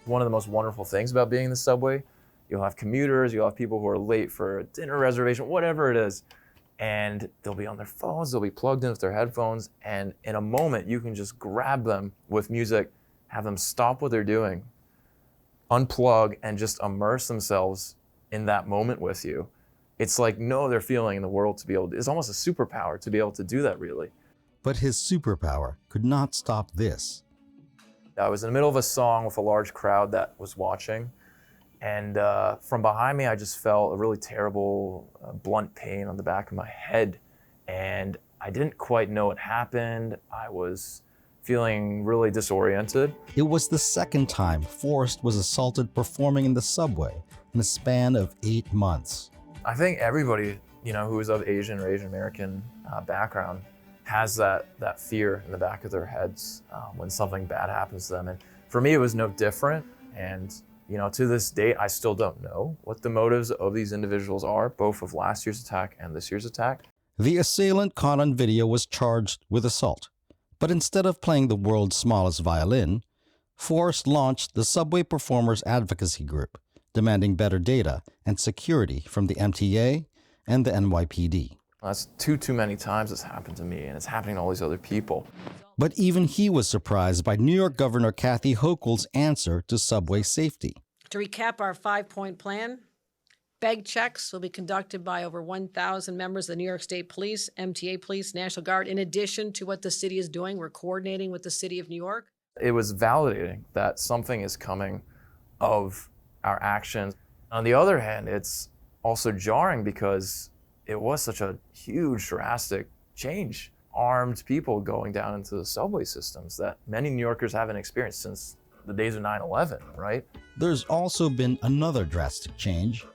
one of the most wonderful things about being in the subway. You'll have commuters, you'll have people who are late for a dinner reservation, whatever it is, and they'll be on their phones, they'll be plugged in with their headphones, and in a moment you can just grab them with music, have them stop what they're doing, unplug, and just immerse themselves in that moment with you. It's like no other feeling in the world to be able to, it's almost a superpower to be able to do that, really. But his superpower could not stop this. I was in the middle of a song with a large crowd that was watching, and from behind me I just felt a really terrible blunt pain on the back of my head, and I didn't quite know what happened. I was feeling really disoriented. It was the second time Forrest was assaulted performing in the subway in a span of 8 months. I think everybody, who is of Asian or Asian American background has that fear in the back of their heads when something bad happens to them. And for me, it was no different. And to this date, I still don't know what the motives of these individuals are, both of last year's attack and this year's attack. The assailant caught on video was charged with assault. But instead of playing the world's smallest violin, Forrest launched the Subway Performers Advocacy Group, demanding better data and security from the MTA and the NYPD. That's too many times it's happened to me, and it's happening to all these other people. But even he was surprised by New York Governor Kathy Hochul's answer to subway safety. To recap our 5-point plan, bag checks will be conducted by over 1,000 members of the New York State Police, MTA Police, National Guard. In addition to what the city is doing, we're coordinating with the city of New York. It was validating that something is coming of our actions. On the other hand, it's also jarring because it was such a huge, drastic change. Armed people going down into the subway systems that many New Yorkers haven't experienced since the days of 9/11, right? There's also been another drastic change.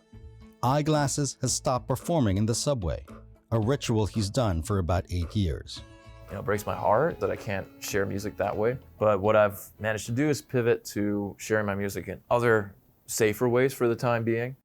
Eyeglasses has stopped performing in the subway, a ritual he's done for about 8 years. It breaks my heart that I can't share music that way. But what I've managed to do is pivot to sharing my music in other safer ways for the time being.